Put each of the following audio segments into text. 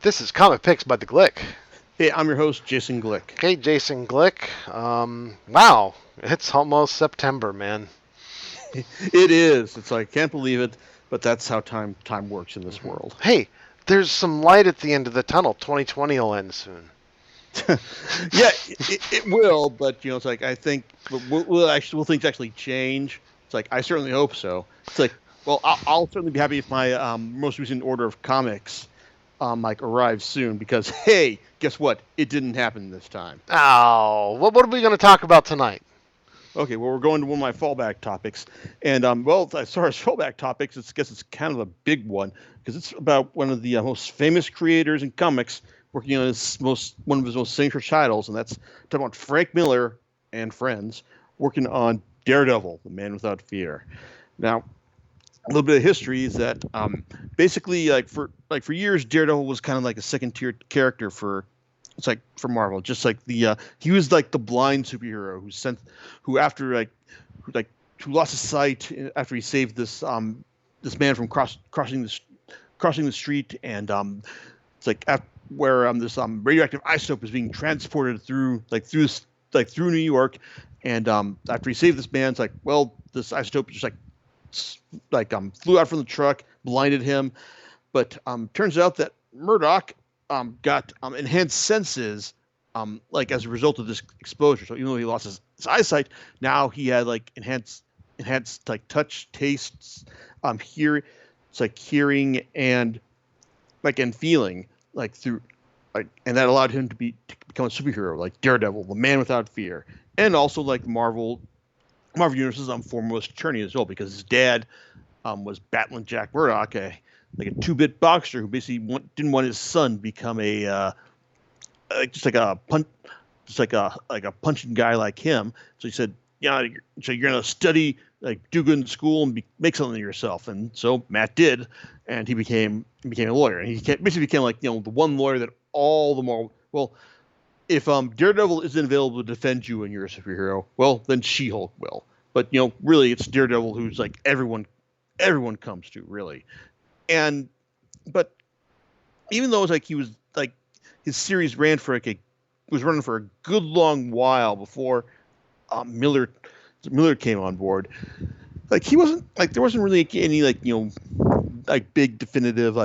This is Comic Picks by the Glick. Hey, I'm your host, Jason Glick. Hey, Jason Glick. Wow, it's almost September, man. It is. It's like, can't believe it, but that's how time works in this world. Hey, there's some light at the end of the tunnel. 2020 will end soon. Yeah, it will, but it's like I think will things actually change? It's like I certainly hope so. It's like, well, I'll certainly be happy if my most recent order of comics arrives soon because hey, guess what? It didn't happen this time. Oh, what are we going to talk about tonight? Okay, well, we're going to one of my fallback topics, and well, as far as fallback topics, I guess it's kind of a big one because it's about one of the most famous creators in comics working on one of his most signature titles, and that's talking about Frank Miller and friends working on Daredevil, the Man Without Fear. Now, a little bit of history is that basically, for years, Daredevil was kind of like a second tier character for Marvel, just like he was like the blind superhero who lost his sight after he saved this man from crossing the street, and it's like where this radioactive isotope is being transported through New York, and after he saved this man, it's like, well, this isotope just flew out from the truck, blinded him, but turns out that Murdoch got enhanced senses as a result of this exposure. So even though he lost his eyesight, now he had enhanced touch, tastes, hearing, hearing and feeling through and that allowed him to become a superhero like Daredevil, the Man Without Fear, and also Marvel Universe's foremost attorney as well, because his dad was Battling Jack Murdoch, a 2-bit boxer who basically didn't want his son to become a punching guy like him. So he said, "Yeah, you're gonna study, do good in school, and make something of yourself." And so Matt did, and he became a lawyer, and he basically became the one lawyer that all the more well. If Daredevil isn't available to defend you and you're a superhero, well, then She-Hulk will. But really, it's Daredevil who's everyone comes to, really. And but even though he was his series ran for was running for a good long while before Miller came on board, he wasn't there wasn't really any big definitive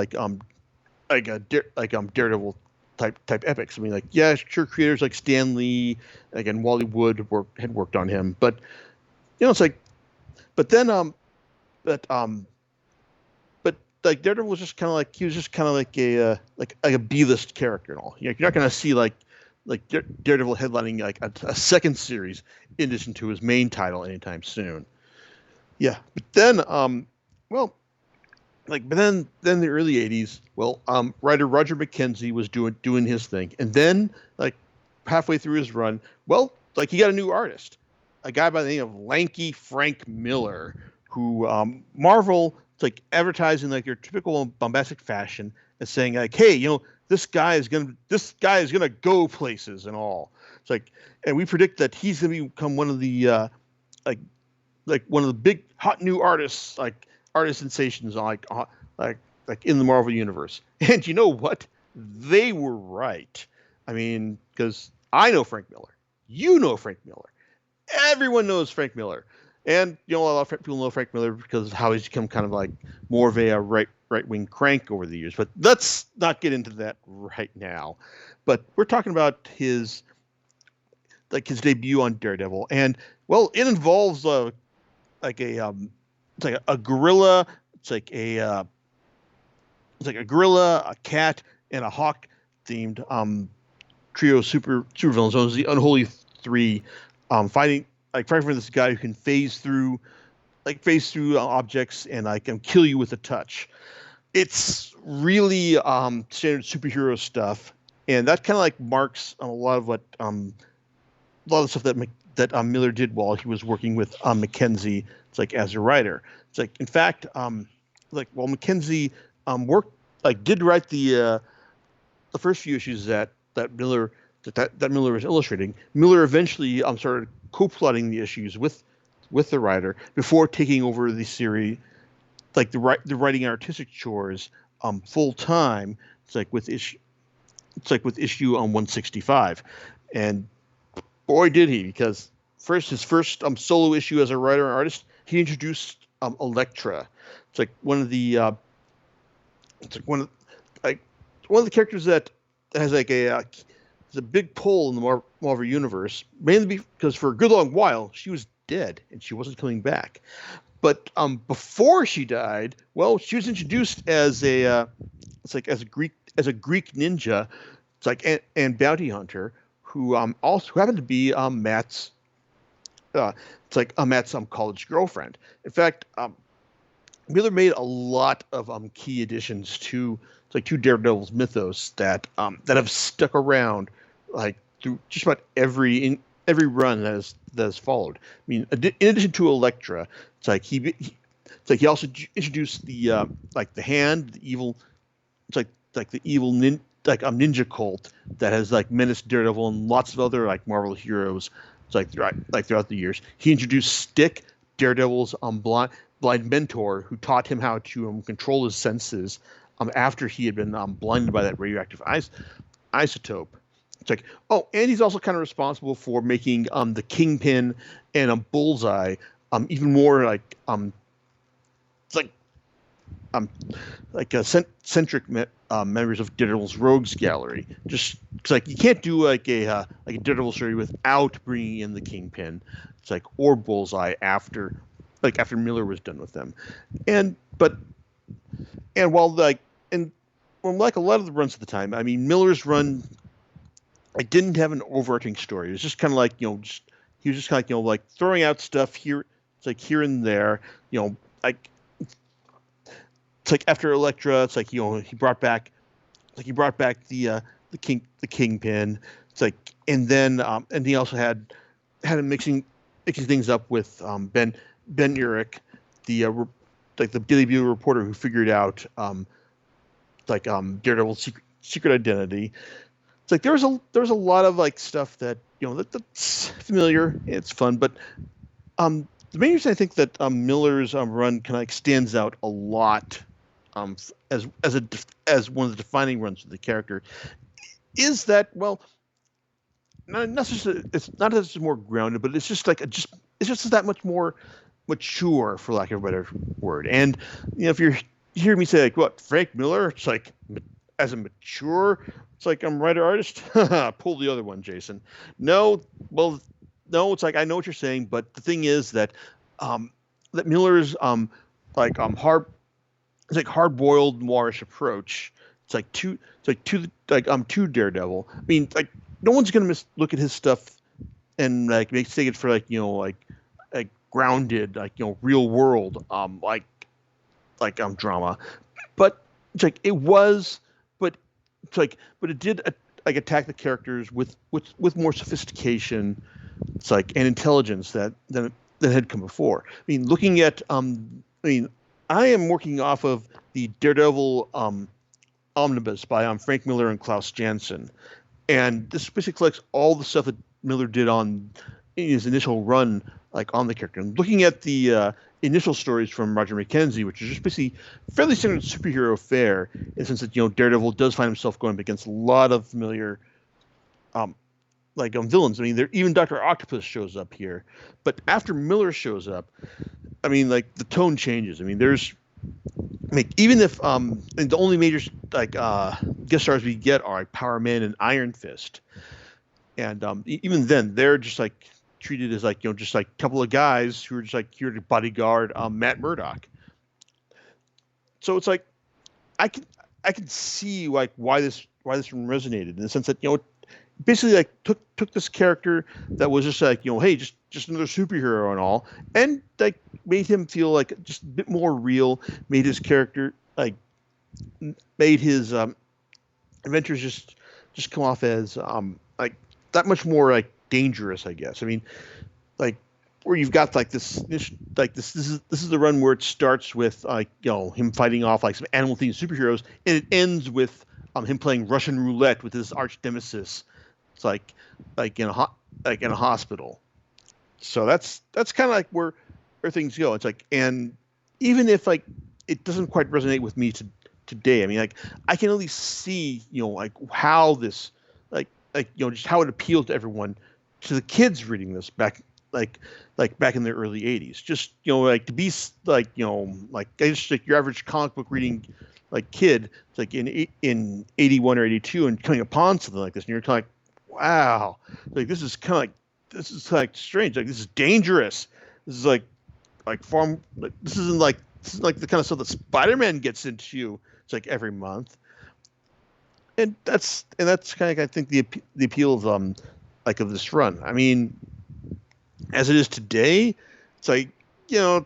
Daredevil type epics. I mean, yeah, sure, creators like Stan Lee and Wally Wood had worked on him, but but then Daredevil was just kind of he was just kind of a B-list character and all. You're not going to see Daredevil headlining a second series in addition to his main title anytime soon. Yeah, but then but then the early '80s, writer Roger McKenzie was doing his thing, and then halfway through his run, he got a new artist, a guy by the name of Lanky Frank Miller, who Marvel advertising your typical bombastic fashion and saying hey, this guy is gonna go places and all. It's and we predict that he's gonna become one of the one of the big hot new artists, artist sensations in the Marvel universe. And you know what? They were right. I mean, because I know Frank Miller, you know Frank Miller, everyone knows Frank Miller. And a lot of people know Frank Miller because of how he's become kind of more of a right wing crank over the years. But let's not get into that right now. But we're talking about his debut on Daredevil, and it involves a gorilla. It's a gorilla, a cat, and a hawk themed trio of super villains. Those are the Unholy Three, fighting for this guy who can phase through objects and can kill you with a touch. It's really standard superhero stuff, and that kind of marks a lot of the stuff that Miller did while he was working with McKenzie. It's as a writer. It's in fact, while McKenzie worked did write the first few issues that Miller was illustrating, Miller eventually started co-plotting the issues with the writer before taking over the series, the writing and artistic chores full time. It's with It's like with issue on 165, and boy did he, because his first solo issue as a writer and artist, he introduced Elektra. It's like one of the it's like one of the characters that has like a big pull in the Marvel universe, mainly because for a good long while she was dead and she wasn't coming back. But before she died, well, she was introduced as it's like as a Greek ninja, it's like and bounty hunter who happened to be Matt's uh, it's like Matt's college girlfriend. In fact, Miller made a lot of key additions to to Daredevil's mythos that have stuck around like through just about every run that has followed. I mean, in addition to Elektra, it's like he also introduced the hand, the evil, it's like the evil ninja cult that has like menaced Daredevil and lots of other like Marvel heroes. It's like throughout the years, he introduced Stick, Daredevil's blind mentor, who taught him how to control his senses after he had been blinded by that radioactive isotope. It's like, oh, and he's also kind of responsible for making the Kingpin and Bullseye even more it's um like centric members of Daredevil's Rogues Gallery. Just because like you can't do like a Daredevil story without bringing in the Kingpin. It's like or Bullseye after Miller was done with them, and but and while like and well, like a lot of the runs at the time, I mean Miller's run, I didn't have an overarching story. It was just kind of like he was just kind of like throwing out stuff here, it's like here and there, like it's like after Elektra, it's like he brought back the Kingpin. It's like and he also had him mixing things up with Ben Urich, the like the Daily Bugle reporter who figured out Daredevil's secret identity. It's like there was a lot of like stuff that that's familiar. It's fun, but the main reason I think that Miller's run kind of like stands out a lot as one of the defining runs of the character is that well, not just it's not that it's more grounded, but it's just it's just that much more mature, for lack of a better word. And if you hear me say like what Frank Miller, it's like as a mature, it's like I'm writer artist. Pull the other one, Jason. No, well, no, it's like I know what you're saying, but the thing is that that Miller's hard, it's like hard boiled noirish approach. To Daredevil. I mean, like no one's gonna look at his stuff and like take it for like grounded real world drama, but it's like it was, but it's like but it did like attack the characters with more sophistication, it's like and intelligence that had come before. I mean, looking at I am working off of the Daredevil omnibus by Frank Miller and Klaus Janson, and this basically collects all the stuff that Miller did in his initial run, like on the character. And looking at the initial stories from Roger McKenzie, which is just basically fairly standard superhero fare, in the sense that Daredevil does find himself going up against a lot of familiar villains. I mean, even Doctor Octopus shows up here, but after Miller shows up, I mean, like the tone changes. I mean, even if and the only major guest stars we get are like Power Man and Iron Fist, and even then they're just like treated as just like a couple of guys who are just like here to bodyguard Matt Murdock. So it's like I can see like why this resonated, in the sense that basically like took this character that was just like hey, just another superhero and all, and like made him feel like just a bit more real, made his character made his adventures just come off as like that much more like dangerous, I guess. I mean, like where you've got like this is the run where it starts with him fighting off like some animal themed superheroes, and it ends with him playing Russian roulette with his arch nemesis. It's like in a hospital. So that's kind of like where things go. It's like, and even if like it doesn't quite resonate with me today. I mean, like I can at least see, like how this, just how it appealed to everyone, to the kids reading this back, like back in the early '80s. Just like to be like like I just like your average comic book reading like kid, it's like in '81 or '82, and coming upon something like this, and you're kind of like, wow, like this is like strange, like this is dangerous. This is like farm like this isn't like the kind of stuff that Spider-Man gets into. It's like every month, and that's kind of I think the appeal of like of this run. I mean, as it is today, it's like you know,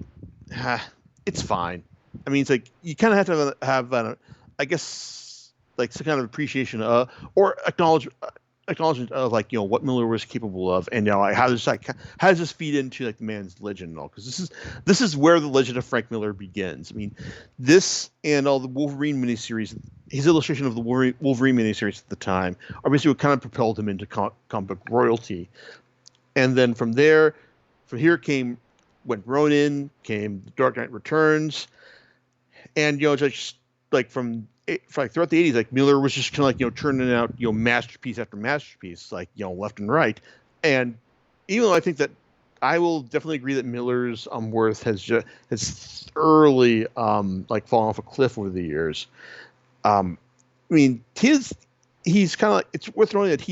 it's fine. I mean, it's like you kind of have to have I guess like some kind of appreciation or acknowledgement of like what Miller was capable of, and like how does this feed into like the man's legend and all? Because this is where the legend of Frank Miller begins. I mean, this and all the Wolverine miniseries, his illustration of the Wolverine miniseries at the time, are basically what kind of propelled him into comic book royalty. And then from here went Ronin, came The Dark Knight Returns, and just like throughout the '80s, like Miller was just kind of like churning out masterpiece after masterpiece, like left and right. And even though I think that I will definitely agree that Miller's worth has thoroughly like fallen off a cliff over the years. I mean, he's kind of like, it's worth knowing that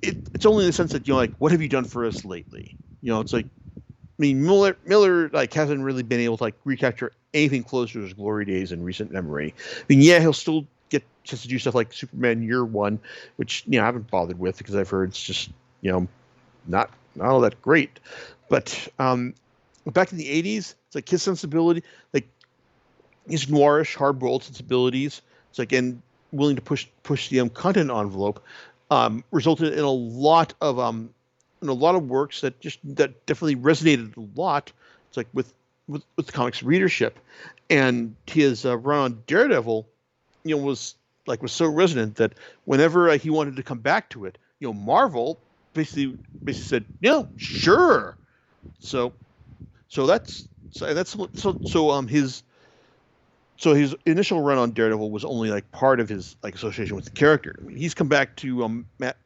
it's only in the sense that like what have you done for us lately? It's like, I mean, Miller like hasn't really been able to like recapture anything closer to his glory days in recent memory. I mean, yeah, he'll still get just to do stuff like Superman Year One, which I haven't bothered with because I've heard it's just not all that great. But back in the '80s, it's like his sensibility, like his noirish, hard-boiled sensibilities. It's like and willing to push the content envelope, resulted in a lot of works that definitely resonated a lot. It's like with the comics readership, and his run on Daredevil, was so resonant that whenever he wanted to come back to it, Marvel basically said, "Yeah, sure." So his initial run on Daredevil was only like part of his like association with the character. I mean, he's come back to Matt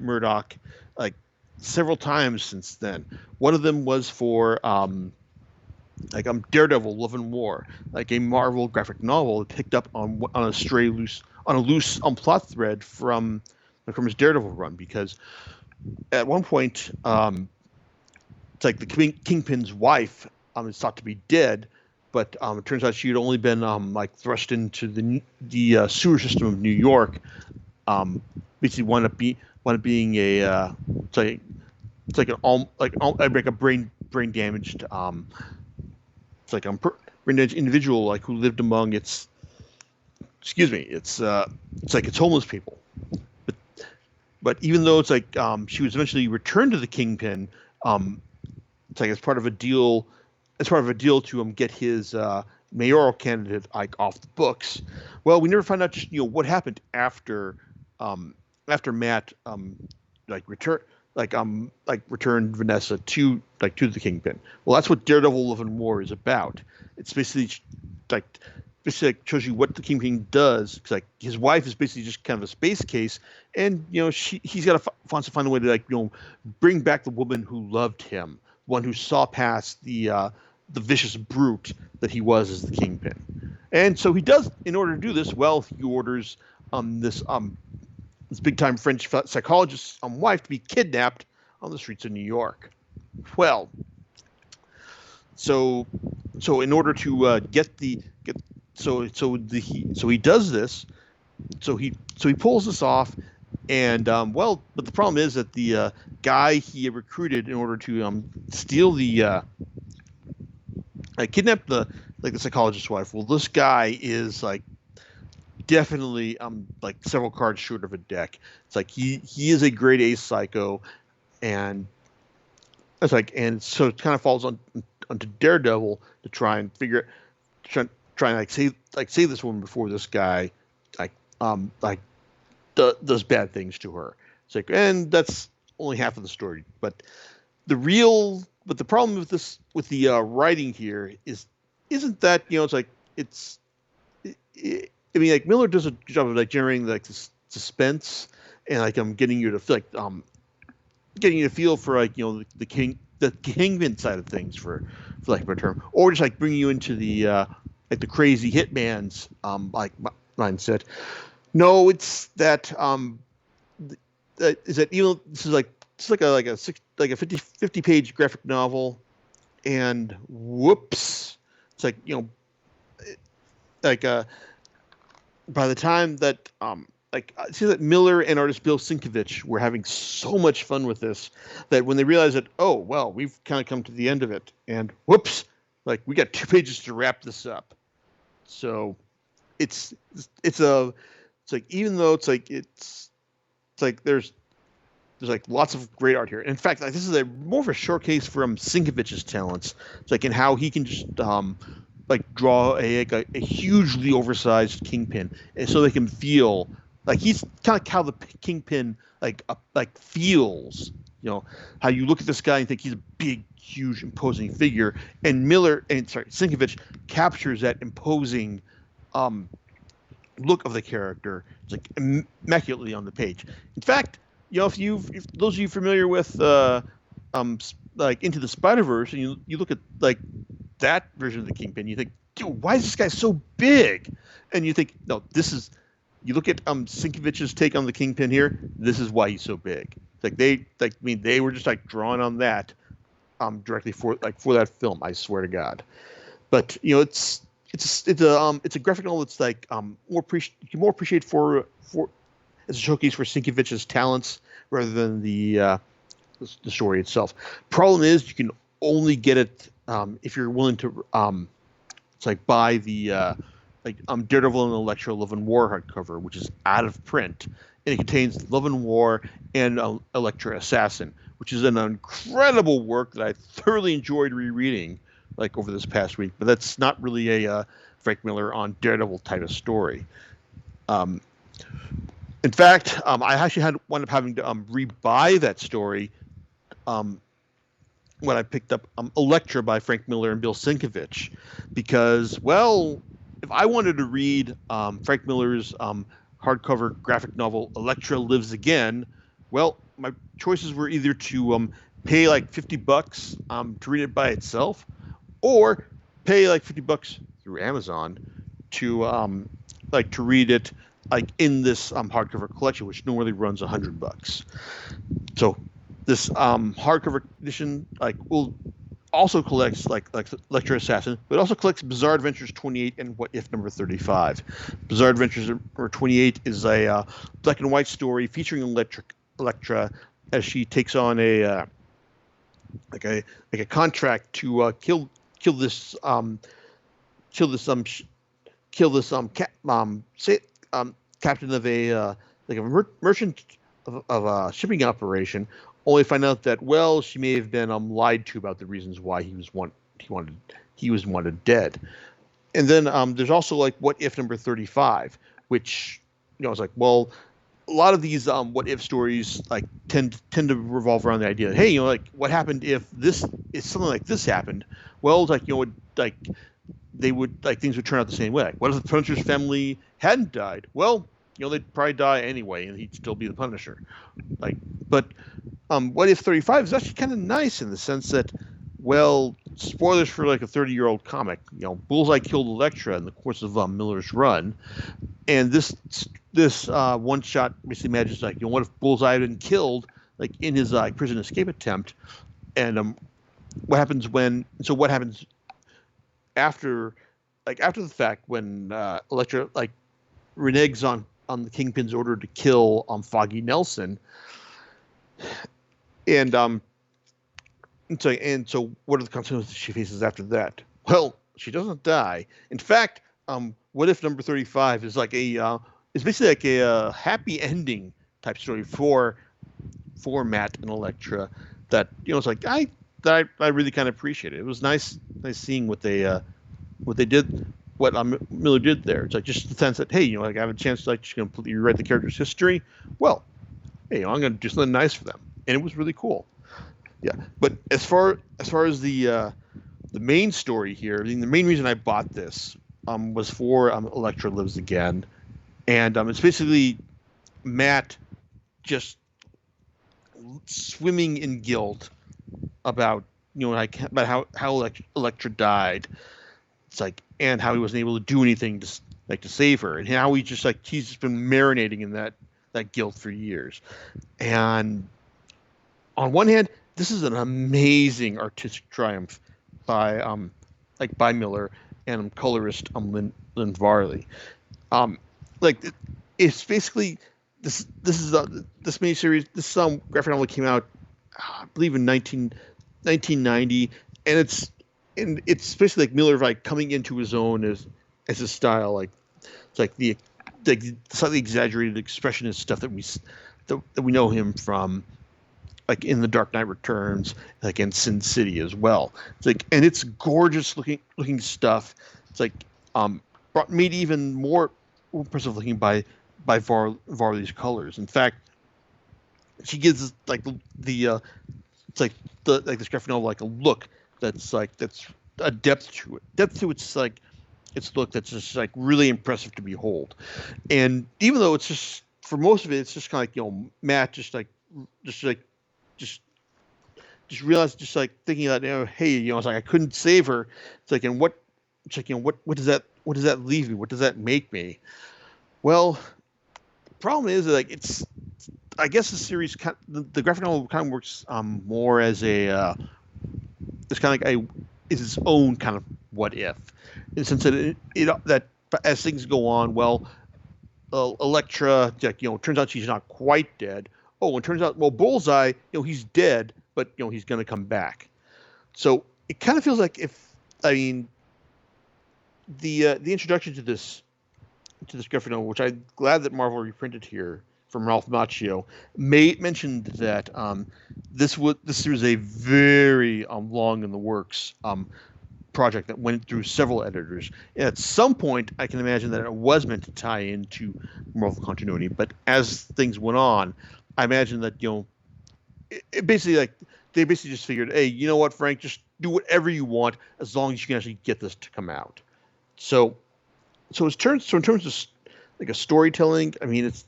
Murdock like several times since then. One of them was for Daredevil: Love and War, like a Marvel graphic novel picked up on a loose plot thread from his Daredevil run, because at one point it's like the Kingpin's wife is thought to be dead, but it turns out she had only been like thrust into the sewer system of New York. Basically, wound up being a it's like a brain damaged it's like a brain damaged individual like who lived among it's like it's homeless people. But even though it's like she was eventually returned to the Kingpin, it's like as part of a deal to get his mayoral candidate like off the books. Well, we never find out just what happened after Matt returned Vanessa to the Kingpin. Well, that's what Daredevil: Love and War is about. It's basically shows you what the Kingpin does. It's like his wife is basically just kind of a space case, and he's got to find a way to bring back the woman who loved him, one who saw past the vicious brute that he was as the Kingpin. And so he does. In order to do this, well, he orders this big time French psychologist's wife to be kidnapped on the streets of New York. Well, so in order to he does this. So he pulls this off, and but the problem is that the guy he recruited in order to steal the kidnap the psychologist's wife. Well, this guy is like definitely like several cards short of a deck. It's like he is a grade A psycho, and so it kind of falls onto Daredevil to try and save this woman before this guy does bad things to her. It's like, and that's only half of the story. But the problem with the writing here isn't that it's like I mean, like Miller does a good job of like generating like this suspense and like getting you to feel like getting you to feel for like the kingpin side of things for like a term, or just like bringing you into the crazy hitman's like mindset. No, it's that is that even this is like it's like a 50 page graphic novel, and whoops, it's like like by the time that like I see that Miller and artist Bill Sienkiewicz were having so much fun with this that when they realized that, oh well, we've kind of come to the end of it, and whoops, like we got 2 pages to wrap this up. So it's it's a it's like even though it's like there's like lots of great art here. In fact, like, this is a more of a showcase from Sienkiewicz's talents. It's like in how he can just like draw a hugely oversized kingpin, and so they can feel like he's kind of how the kingpin like feels. You know how you look at this guy and think he's a big, huge, imposing figure, and Sienkiewicz captures that imposing um, look of the character. It's like immaculately on the page. In fact, if those of you familiar with like Into the Spider-Verse, and you look at like that version of the Kingpin, you think, dude, why is this guy so big? And you think, no, this is. You look at Sienkiewicz's take on the Kingpin here. This is why he's so big. They were just like drawing on that directly for that film. I swear to God. But it's a graphic novel that's like you can more appreciate for as a showcase for Sienkiewicz's talents rather than the story itself. Problem is, you can only get it if you're willing to it's like buy the Daredevil and Elektra Love and War hardcover, which is out of print, and it contains Love and War and Elektra Assassin, which is an incredible work that I thoroughly enjoyed rereading like over this past week. But that's not really a Frank Miller on Daredevil type of story. In fact, I actually wound up having to rebuy that story when I picked up Elektra by Frank Miller and Bill Sienkiewicz, because, well, if I wanted to read Frank Miller's hardcover graphic novel Elektra Lives Again, well, my choices were either to pay like $50 to read it by itself, or pay like $50 through Amazon to read it like in this hardcover collection, which normally runs $100. So this hardcover edition will also collects like Elektra Assassin, but also collects Bizarre Adventures 28 and What If number 35. Bizarre Adventures number 28 is a black and white story featuring Elektra as she takes on a contract to kill this captain of a merchant of a shipping operation, only find out that, well, she may have been lied to about the reasons why he was wanted dead. And then there's also like What If number 35, which it's like, well, a lot of these what if stories like tend to revolve around the idea that, hey, like what happened if something like this happened? Well, it's like like they would like things would turn out the same way. Like, what if the Punisher's family hadn't died? Well, they'd probably die anyway, and he'd still be the Punisher. But What If 35 is actually kind of nice in the sense that, well, spoilers for like a 30-year-old comic. Bullseye killed Elektra in the course of Miller's run, and this one shot basically imagines like, what if Bullseye had been killed like in his prison escape attempt, and what happens after the fact when Elektra like reneges on the Kingpin's order to kill Foggy Nelson, and so what are the consequences she faces after that? Well, she doesn't die. In fact, What If number 35 is like it's basically like a happy ending type story for Matt and Elektra that it's like I really kind of appreciate it. It was nice seeing what they did, what Miller did there. It's like just the sense that, hey, like I have a chance to like just completely rewrite the character's history. Well, hey, I'm going to do something nice for them, and it was really cool. Yeah, but as far as the main story here, I mean, the main reason I bought this was for Elektra Lives Again, and it's basically Matt just swimming in guilt about like about how Elektra died. It's like and how he wasn't able to do anything to save her, and how he's just been marinating in that guilt for years. And on one hand, this is an amazing artistic triumph by by Miller and colorist Lynn Varley. Um, like it's basically this miniseries. This graphic novel came out, I believe, in 1990, and it's basically like Miller like coming into his own as his style. Like it's like the slightly exaggerated expressionist stuff that we know him from, like in The Dark Knight Returns, like in Sin City as well. It's like, and it's gorgeous looking stuff. It's like made even more impressive looking by Varley's colors. In fact, she gives us like it's like this graphic novel like a look that's a depth to it. Depth to its look that's just like really impressive to behold. And even though it's just for most of it, it's just kind of like Matt just just just realized just like thinking about hey it's like I couldn't save her. It's like and what it's like what does that leave me? What does that make me? Well, the problem is like it's I guess the graphic novel kind of works more as a it's kind of like is its own kind of what if, in the sense that that as things go on, well, Elektra, like, turns out she's not quite dead. Oh, and turns out, well, Bullseye, he's dead, but he's going to come back. So it kind of feels like I mean, the introduction to this graphic novel, which I'm glad that Marvel reprinted here from Ralph Macchio, mentioned that this was a very long in the works project that went through several editors. And at some point, I can imagine that it was meant to tie into Marvel continuity, but as things went on, I imagine that it basically like they basically just figured, hey, you know what, Frank, just do whatever you want as long as you can actually get this to come out. So in terms of like a storytelling, I mean, it's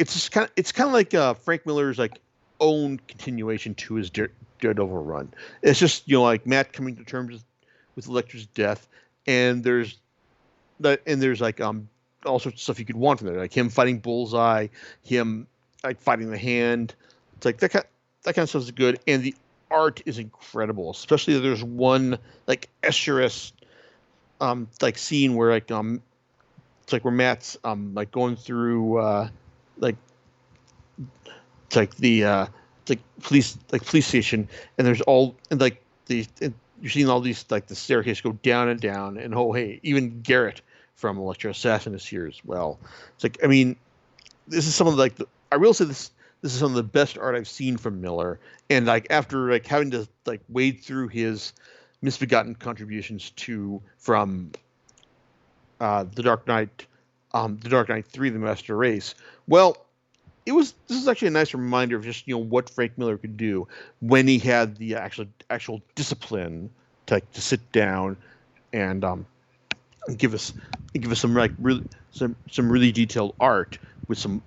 just kind of like Frank Miller's like own continuation to his Daredevil run. It's just like Matt coming to terms with Elektra's death, and there's like all sorts of stuff you could want from there, like him fighting Bullseye, him like fighting the Hand. It's like that kind of stuff is good, and the art is incredible. Especially there's one like SRS like scene where like it's like where Matt's like going through like it's like the it's like police station, and there's all and like you're seeing all these like the staircase go down and down, and oh hey, even Garrett from Electro Assassin is here as well. It's like, I mean, this is some of I will say this is some of the best art I've seen from Miller, and like after like having to like wade through his misbegotten contributions from the Dark Knight 3, The Master Race. Well, this is actually a nice reminder of just what Frank Miller could do when he had the actual discipline to sit down and give us some like really some really detailed art with some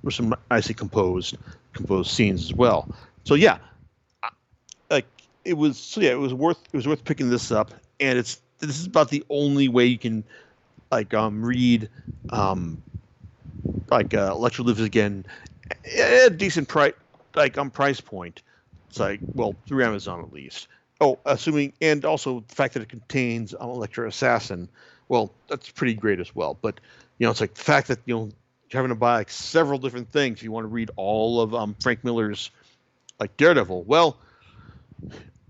with some nicely composed scenes as well. So yeah, like it was worth picking this up, and this is about the only way you can like read Electra Lives Again at a decent price, like price point. It's like, well, through Amazon at least. Oh, assuming, and also the fact that it contains Electro Assassin, well, that's pretty great as well. But it's like the fact that you're having to buy like several different things if you want to read all of Frank Miller's like Daredevil. Well,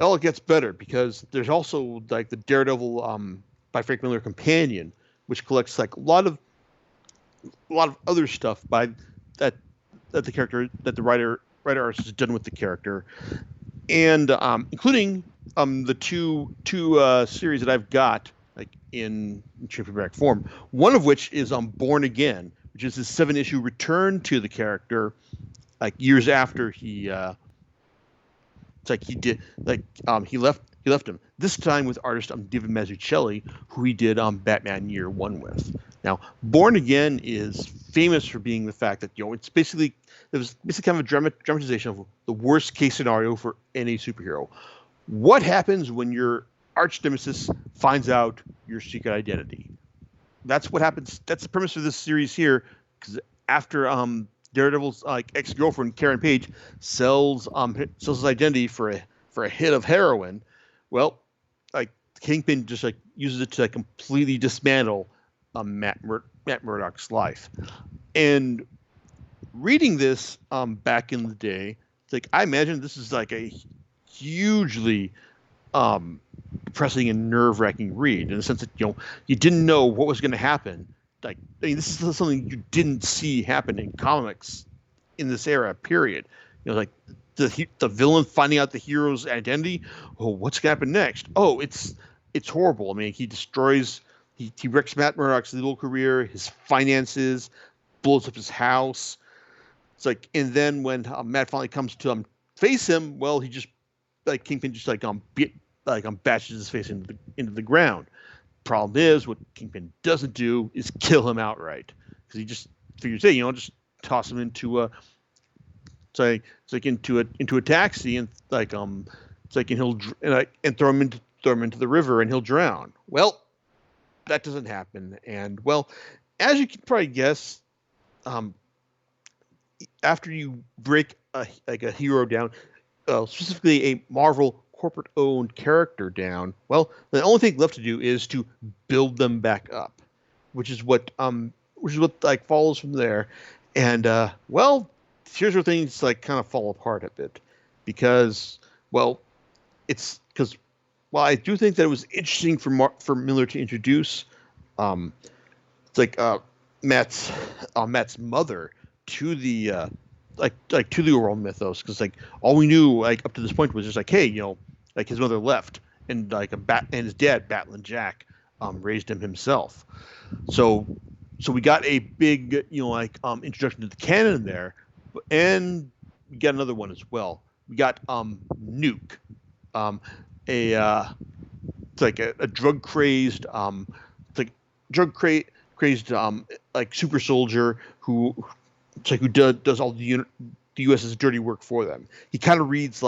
it gets better because there's also like the Daredevil by Frank Miller Companion, which collects like a lot of other stuff by that the character that the writer artist has done with the character, and including the two series that I've got like in paperback form. One of which is Born Again, which is his 7-issue return to the character, like years after he it's like he did like he left He left him. This time with artist David Mazzucchelli, who he did Batman Year One with. Now, Born Again is famous for being the fact that it's basically kind of a dramatization of the worst case scenario for any superhero. What happens when your arch nemesis finds out your secret identity? That's what happens. That's the premise of this series here. Because after Daredevil's ex-girlfriend Karen Page sells his identity for a hit of heroin, well, Kingpin just uses it to completely dismantle Matt Murdock's life. And reading this back in the day, it's I imagine this is a hugely depressing and nerve-wracking read, in the sense that you didn't know what was going to happen. This is something you didn't see happen in comics in this era. Period. The villain finding out the hero's identity. Oh, what's going to happen next? Oh, it's horrible. I mean, he wrecks Matt Murdock's legal career, his finances, blows up his house. It's and then when Matt finally comes to face him, well, he just Kingpin just bashes his face into the ground. Problem is, what Kingpin doesn't do is kill him outright, because he just figures, hey, just toss him into into a taxi and and he'll and throw him into the river and he'll drown. Well, that doesn't happen, and well, as you can probably guess, after you break a hero down, specifically a Marvel corporate-owned character down, well, the only thing left to do is to build them back up, which is what follows from there. And well, here's where things kind of fall apart a bit, because I do think that it was interesting for Miller to introduce Matt's mother to the to the overall mythos, because all we knew up to this point was just hey, his mother left, and and his dad, Battling Jack, raised him himself. So we got a big introduction to the canon there, and we got another one as well. We got Nuke, a drug crazed super soldier who does all the U.S.'s dirty work for them. He kind of reads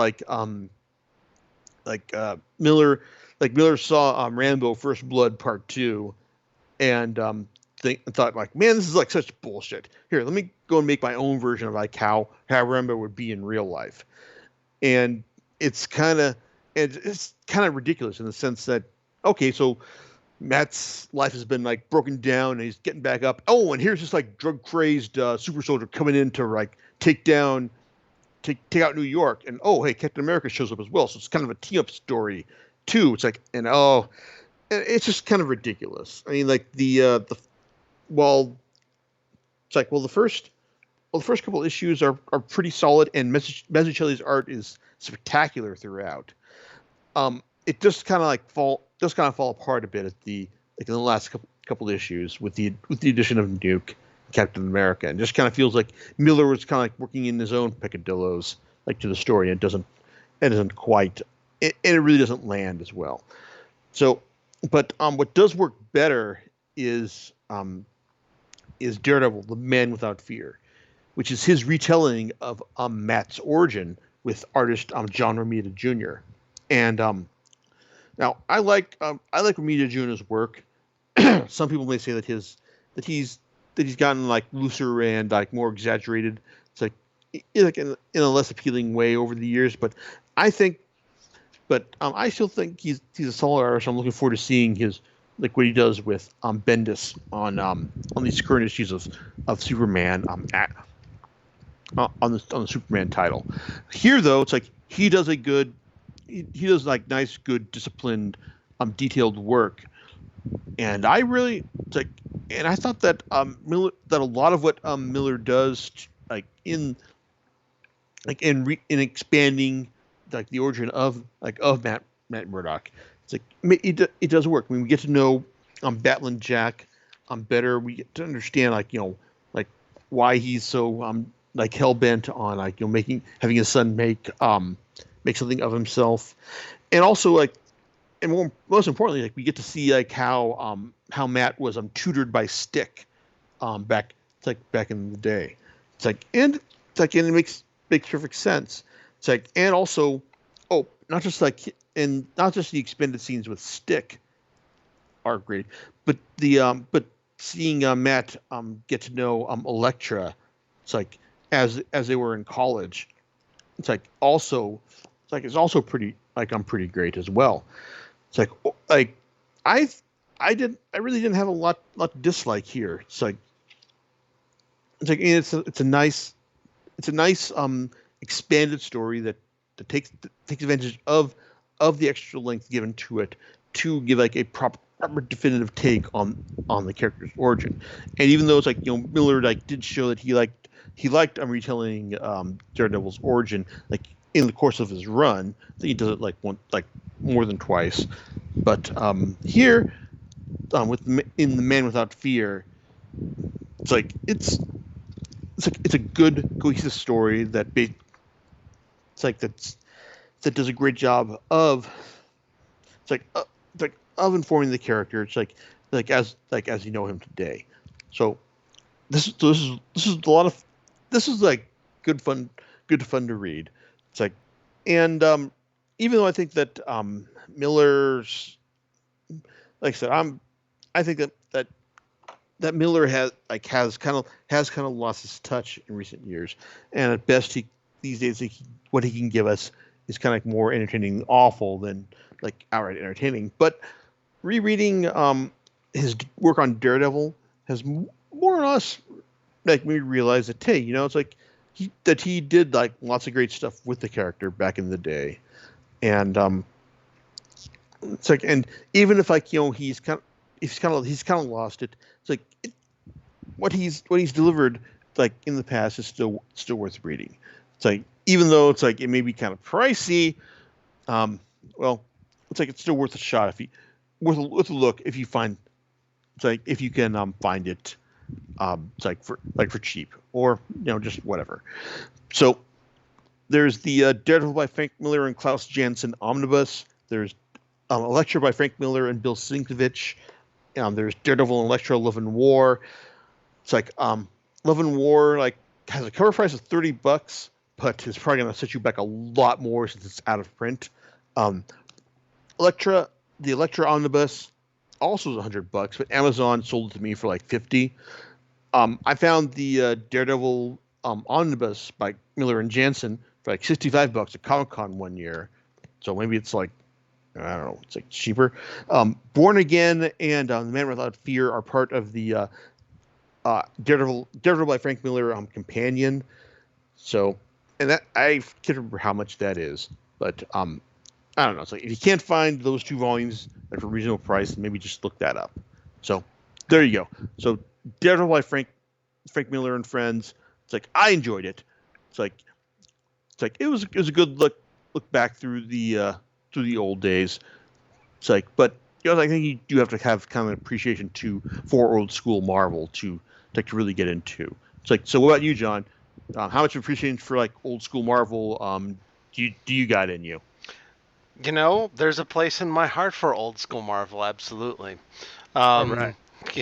Miller saw Rambo First Blood Part 2 and thought man, this is such bullshit. Here, let me go and make my own version of how Rambo would be in real life. And it's kind of ridiculous in the sense that, okay, so Matt's life has been broken down and he's getting back up. Oh, and here's this drug crazed super soldier coming in to take out New York. And oh, hey, Captain America shows up as well. So it's kind of a team up story too. It's it's just kind of ridiculous. I mean, the first couple issues are pretty solid, and Mazzucchelli's art is spectacular throughout. It just kind of fall apart a bit at in the last couple issues with the addition of Nuke, Captain America, and just kind of feels like Miller was kind of working in his own peccadillos to the story, and it doesn't quite, and it really doesn't land as well. So, but what does work better is Daredevil, the Man Without Fear, which is his retelling of Matt's origin with artist John Romita Jr. And now I like Romita Jr.'s work. Some people may say that he's gotten looser and more exaggerated. It's in a less appealing way over the years, but I still think he's a solid artist. I'm looking forward to seeing his what he does with Bendis on these current issues of Superman on the Superman title. Here though, it's he does nice, good, disciplined, detailed work, and I really and I thought that that a lot of what Miller does in expanding the origin of Matt Murdock, it does work. I mean, we get to know Battling Jack better. We get to understand why he's so hell bent on having his son make something of himself, and also and most importantly, like we get to see like how Matt was tutored by Stick back it's like back in the day. It's like and it makes perfect sense. It's like and also not just like and not just the expanded scenes with Stick are great, but seeing Matt get to know Elektra, it's like as they were in college, it's also pretty pretty great as well. It's like I I really didn't have a lot to dislike here. It's a nice expanded story that takes advantage of the extra length given to it to give like a proper definitive take on the character's origin. And even though it's like Miller like did show that he liked retelling Daredevil's origin like in the course of his run. I think he does it like more than twice. But here in the Man Without Fear, it's like it's a good cohesive story that does a great job of it's like of informing the character. It's like as you know him today. So this is a lot of this is like good fun to read. It's like and even though I think that Miller's like I said I think that Miller has kind of lost his touch in recent years, and at best these days what he can give us is kind of like more entertaining than awful than like outright entertaining. But rereading his work on Daredevil has more or less like made me realize that hey, it's like he did like lots of great stuff with the character back in the day, and it's like and even if like he's kind of lost it. It's like what he's delivered like in the past is still worth reading. It's like even though it's like it may be kind of pricey, well, it's like it's still worth a shot if you worth a look if you find it's like if you can find it it's like for cheap or just whatever. So there's the Daredevil by Frank Miller and Klaus Janson omnibus. There's Elektra by Frank Miller and Bill Sienkiewicz. There's Daredevil and Elektra Love and War. It's like Love and War like has a cover price of $30, but it's probably gonna set you back a lot more since it's out of print. The Elektra omnibus also is $100, but Amazon sold it to me for like 50. I found the Daredevil omnibus by Miller and Janson for like $65 at Comic Con one year. So maybe it's like I don't know, it's like cheaper. Born Again and The Man Without Fear are part of the Daredevil by Frank Miller companion. So, and that I can't remember how much that is, but I don't know. It's like if you can't find those two volumes at a reasonable price, maybe just look that up. So there you go. So Daredevil by Frank Miller and Friends. It's like I enjoyed it. It's like it was a good look back through the old days. It's like, but I think you do have to have kind of an appreciation for old school Marvel to really get into. It's like, so what about you, John? How much appreciation for like old school Marvel do you got in you? There's a place in my heart for old school Marvel, absolutely. All right. Um,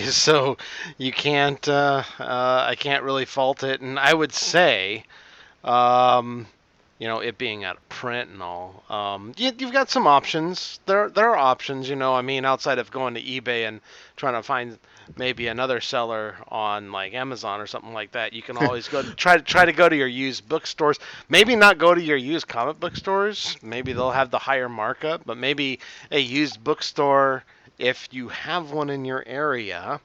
so you can't, I can't really fault it, and I would say, um, it being out of print and all, you've got some options. There are options, I mean, outside of going to eBay and trying to find maybe another seller on like Amazon or something like that. You can always try to go to your used bookstores. Maybe not go to your used comic book stores. Maybe they'll have the higher markup, but maybe a used bookstore if you have one in your area.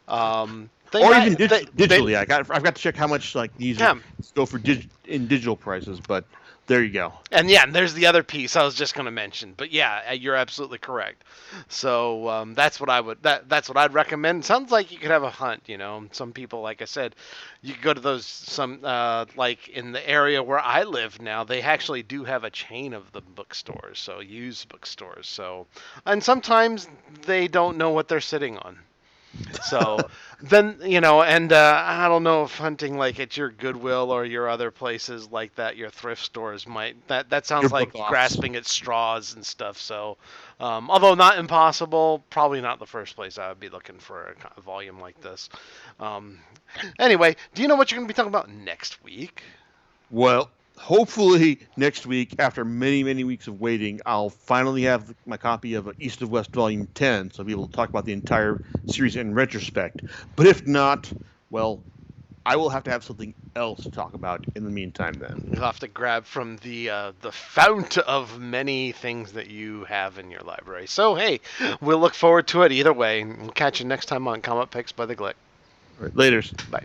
Or even digitally. I've got to check how much like these yeah. go for in digital prices, but there you go. And yeah, and there's the other piece I was just going to mention. But yeah, you're absolutely correct. So that's what that's what I'd recommend. Sounds like you could have a hunt. Some people, like I said, you could go to those like in the area where I live now. They actually do have a chain of the bookstores, used bookstores. And sometimes they don't know what they're sitting on. So then, and I don't know if hunting like at your Goodwill or your other places like that, your thrift stores might. That Your sounds like book offs. grasping at straws and stuff. So, although not impossible, probably not the first place I would be looking for a volume like this. Um, anyway, do you know what you're going to be talking about next week? Well, hopefully next week, after many, many weeks of waiting, I'll finally have my copy of East of West Volume 10, so I'll be able to talk about the entire series in retrospect. But if not, well, I will have to have something else to talk about in the meantime then. You'll have to grab from the fount of many things that you have in your library. So hey, we'll look forward to it either way. We'll catch you next time on Comic Picks by the Glick. All right, later. Bye.